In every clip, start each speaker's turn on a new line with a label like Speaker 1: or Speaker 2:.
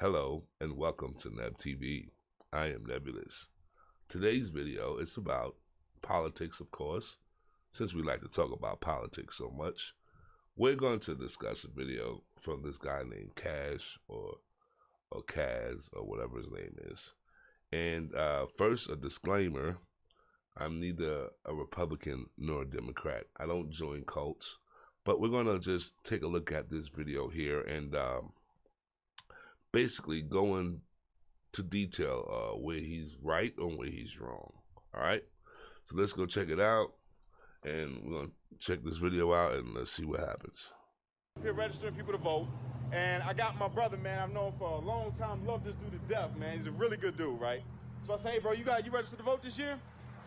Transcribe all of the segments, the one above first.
Speaker 1: Hello and welcome to Naacp TV. I am Nebulous. Today's video is about politics, of course. Since we like to talk about politics so much, we're going to discuss a video from this guy named Cash or Kaz or whatever his name is. And first, a disclaimer. I'm neither a Republican nor a Democrat. I don't join cults. But we're going to just take a look at this video here and basically go into detail where he's right or where he's wrong. All right? So let's go check it out. And we're going to check this video out and let's see what happens.
Speaker 2: Here registering people to vote. And I got my brother, man, I've known for a long time, love this dude to death, man. He's a really good dude, right? So I say, hey, bro, you registered to vote this year?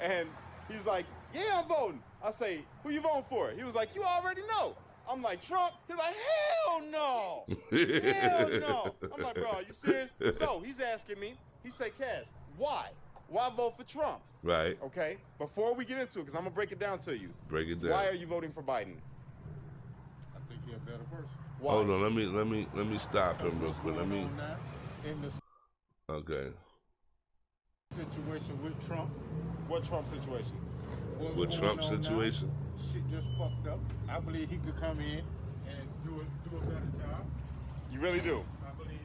Speaker 2: And he's like, yeah, I'm voting. I say, who you voting for? He was like, you already know. I'm like, Trump? He's like, hell no. Hell no. I'm like, bro, are you serious? So he's asking me, he said, Cash, why? Why vote for Trump?
Speaker 1: Right.
Speaker 2: Okay, before we get into it, because I'm going to break it down to you.
Speaker 1: Break it down.
Speaker 2: Why are you voting for Biden?
Speaker 3: I think he's a better person.
Speaker 2: Why?
Speaker 1: Hold on, let me stop him real quick. Let me.
Speaker 3: In the
Speaker 1: Okay.
Speaker 3: situation with Trump.
Speaker 2: What Trump situation?
Speaker 3: What's
Speaker 1: With
Speaker 3: going
Speaker 1: Trump's
Speaker 3: on now,
Speaker 1: situation?
Speaker 3: shit just fucked up. I believe he could come in and do a better job.
Speaker 2: You really do?
Speaker 3: I believe.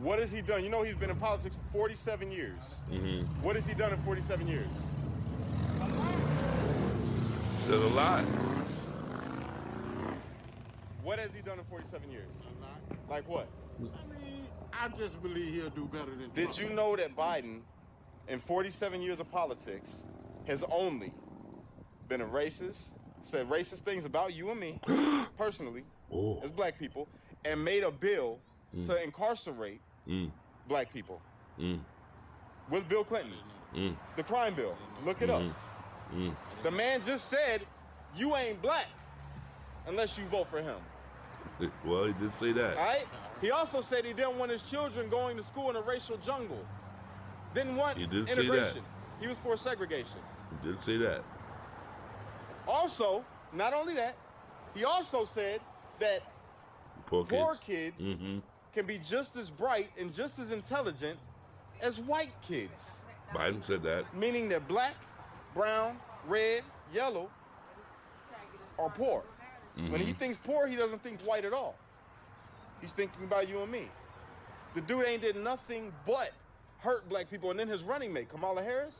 Speaker 2: What has he done? You know he's been in politics for 47 years.
Speaker 1: Mm-hmm.
Speaker 2: What has he done in 47 years?
Speaker 1: Said a lot.
Speaker 2: What has he done in 47 years?
Speaker 3: A lot.
Speaker 2: Like what?
Speaker 3: I mean, I just believe he'll do better than
Speaker 2: Did
Speaker 3: Trump.
Speaker 2: you know that Biden, in 47 years of politics, has only been a racist, said racist things about you and me, personally,
Speaker 1: Oh.
Speaker 2: as black people, and made a bill to incarcerate black people with Bill Clinton? The crime bill. Look it up. The man just said, you ain't black unless you vote for him.
Speaker 1: Well, he did say that.
Speaker 2: All right? He also said he didn't want his children going to school in a racial jungle. Didn't want
Speaker 1: He did say
Speaker 2: integration.
Speaker 1: that.
Speaker 2: He was for segregation.
Speaker 1: He did say that.
Speaker 2: Also, not only that, he also said that poor kids can be just as bright and just as intelligent as white kids.
Speaker 1: Biden said that.
Speaker 2: Meaning that black, brown, red, yellow are poor. When he thinks poor, he doesn't think white at all. He's thinking about you and me. The dude ain't did nothing but hurt black people. And then his running mate, Kamala Harris,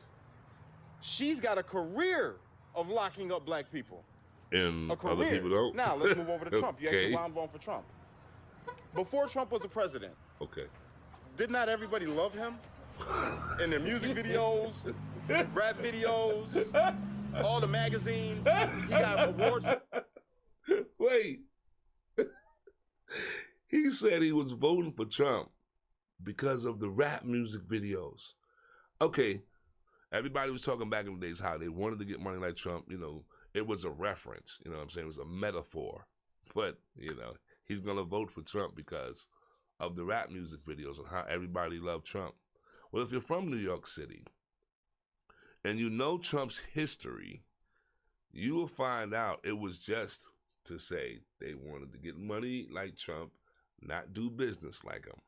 Speaker 2: she's got a career of locking up black people.
Speaker 1: And
Speaker 2: A career.
Speaker 1: other people don't.
Speaker 2: Now, let's move over to Trump. You asked me
Speaker 1: Okay.
Speaker 2: why I'm voting for Trump. Before Trump was the president,
Speaker 1: Okay.
Speaker 2: did not everybody love him? In their music videos, rap videos, all the magazines. He got awards.
Speaker 1: Wait. He said he was voting for Trump because of the rap music videos. Okay. Everybody was talking back in the days how they wanted to get money like Trump. You know, it was a reference. You know what I'm saying? It was a metaphor. But, you know, he's going to vote for Trump because of the rap music videos and how everybody loved Trump. Well, if you're from New York City and you know Trump's history, you will find out it was just to say they wanted to get money like Trump, not do business like him.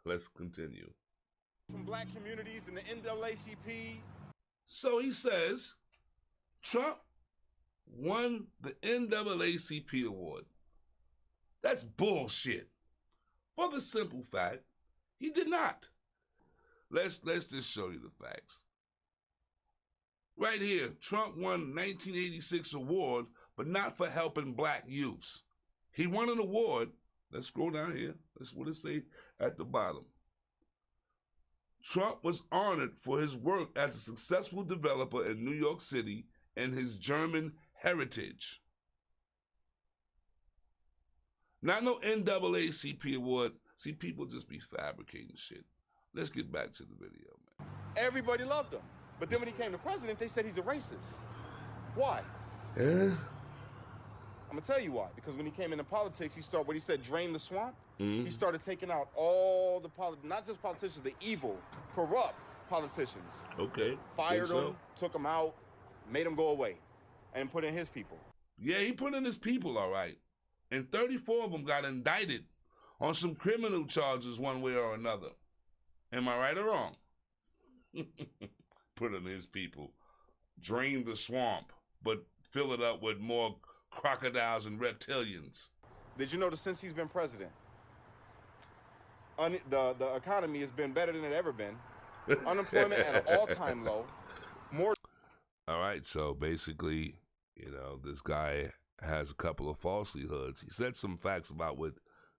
Speaker 1: Let's continue.
Speaker 2: From black communities in the NAACP.
Speaker 1: So he says Trump won the NAACP award. That's bullshit. For the simple fact, he did not. Let's just show you the facts. Right here, Trump won 1986 award, but not for helping black youths. He won an award. Let's scroll down here. That's what it say at the bottom. Trump was honored for his work as a successful developer in New York City and his German heritage. Not no NAACP award. See, people just be fabricating shit. Let's get back to the video, man.
Speaker 2: Everybody loved him. But then when he came to president, they said he's a racist. Why?
Speaker 1: Yeah.
Speaker 2: I'm gonna tell you why. Because when he came into politics, he started what he said, drain the swamp. He started taking out all the not just politicians, the evil, corrupt politicians.
Speaker 1: Okay.
Speaker 2: Fired
Speaker 1: Think so?
Speaker 2: them, took them out, made them go away, and put in his people.
Speaker 1: Yeah, he put in his people, all right. And 34 of them got indicted on some criminal charges one way or another. Am I right or wrong? Put in his people. Drain the swamp, but fill it up with more crocodiles and reptilians.
Speaker 2: Did you notice since he's been president, the economy has been better than it ever been. Unemployment at an all-time low. More.
Speaker 1: All right, so basically, this guy has a couple of falsehoods. He said some facts about what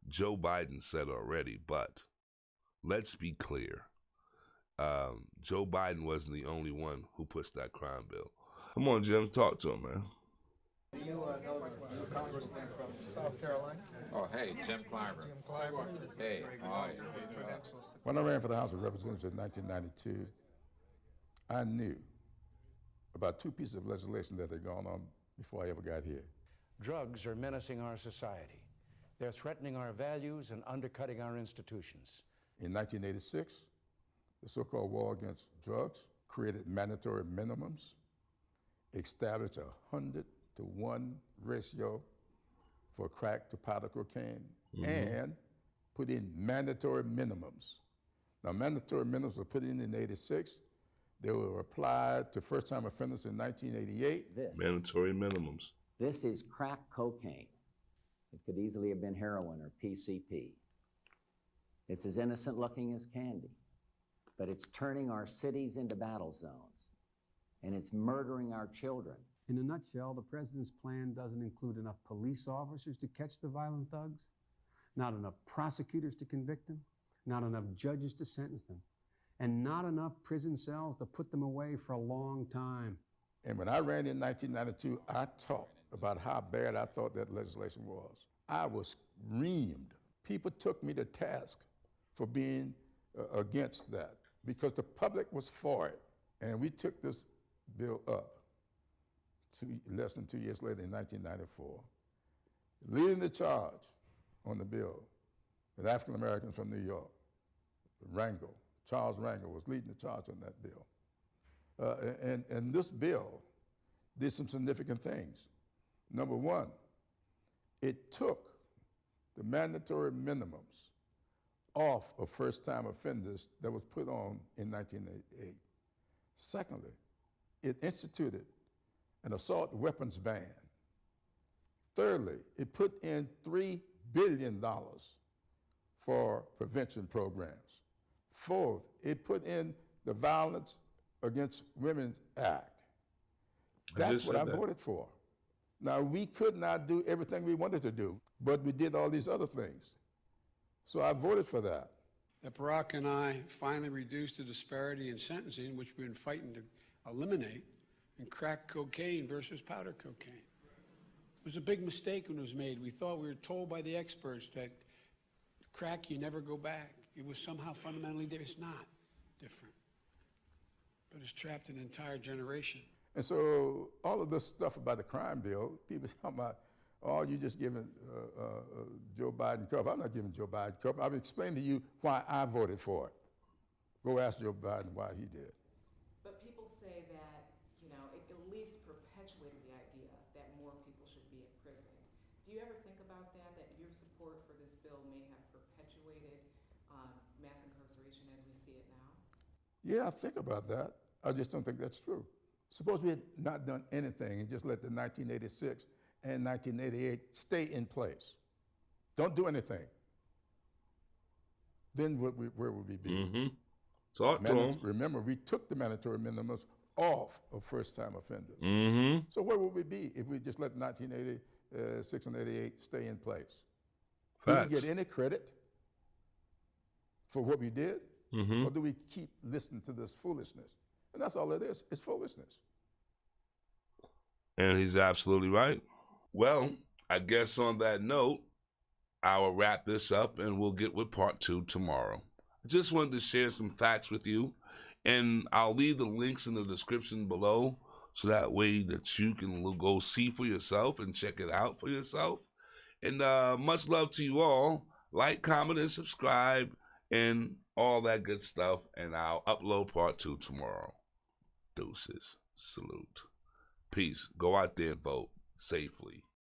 Speaker 1: Joe Biden said already, but let's be clear. Joe Biden wasn't the only one who pushed that crime bill. Come on, Jim, talk to him, man.
Speaker 4: Do you know the congressman from South Carolina?
Speaker 5: Oh, hey, Jim Clyburn.
Speaker 4: Jim Clyburn.
Speaker 5: Hey, how are you?
Speaker 3: When I ran for the House of Representatives in 1992, I knew about two pieces of legislation that had gone on before I ever got here.
Speaker 6: Drugs are menacing our society. They're threatening our values and undercutting our institutions.
Speaker 3: In 1986, the so-called war against drugs created mandatory minimums, established a 100-to-1 ratio for crack to powder cocaine, and put in mandatory minimums. Now, mandatory minimums were put in 86. They were applied to first-time offenders in 1988.
Speaker 1: Mandatory minimums.
Speaker 7: This is crack cocaine. It could easily have been heroin or PCP. It's as innocent looking as candy, but it's turning our cities into battle zones, and it's murdering our children.
Speaker 8: In a nutshell, the president's plan doesn't include enough police officers to catch the violent thugs, not enough prosecutors to convict them, not enough judges to sentence them, and not enough prison cells to put them away for a long time.
Speaker 3: And when I ran in 1992, I talked about how bad I thought that legislation was. I was reamed. People took me to task for being against that because the public was for it. And we took this bill up less than 2 years later in 1994. Leading the charge on the bill with African Americans from New York, Charles Rangel was leading the charge on that bill. And this bill did some significant things. Number one, it took the mandatory minimums off of first-time offenders that was put on in 1988. Secondly, it instituted an assault weapons ban. Thirdly, it put in $3 billion for prevention programs. Fourth, it put in the Violence Against Women Act. That's what I voted for. Now, we could not do everything we wanted to do, but we did all these other things. So I voted for that.
Speaker 9: That Barack and I finally reduced the disparity in sentencing, which we've been fighting to eliminate, in crack cocaine versus powder cocaine. It was a big mistake when it was made. We were told by the experts that crack, you never go back. It was somehow fundamentally different. It's not different, but it's trapped an entire generation. And
Speaker 3: so all of this stuff about the crime bill, people talking about, oh, you just giving Joe Biden cover. I'm not giving Joe Biden cover. I've explained to you why I voted for it. Go ask Joe Biden why he did.
Speaker 10: But people say that, it at least perpetuated the idea that more people should be in prison. Do you ever think about that your support for this bill may have perpetuated mass incarceration as we see it now?
Speaker 3: Yeah, I think about that. I just don't think that's true. Suppose we had not done anything and just let the 1986 and 1988 stay in place. Don't do anything. Then where would we be?
Speaker 1: Mm-hmm. Talk to him.
Speaker 3: Remember, we took the mandatory minimums off of first-time offenders.
Speaker 1: Mm-hmm.
Speaker 3: So where would we be if we just let 1986 and 88 stay in place?
Speaker 1: Facts.
Speaker 3: Do we get any credit for what we did?
Speaker 1: Mm-hmm.
Speaker 3: Or do we keep listening to this foolishness? And that's all it is. It's foolishness.
Speaker 1: And he's absolutely right. Well, I guess on that note, I will wrap this up and we'll get with part 2 tomorrow. I just wanted to share some facts with you, and I'll leave the links in the description below so that way that you can go see for yourself and check it out for yourself. And much love to you all. Like, comment, and subscribe, and all that good stuff. And I'll upload part 2 tomorrow. Deuces. Salute. Peace. Go out there and vote safely.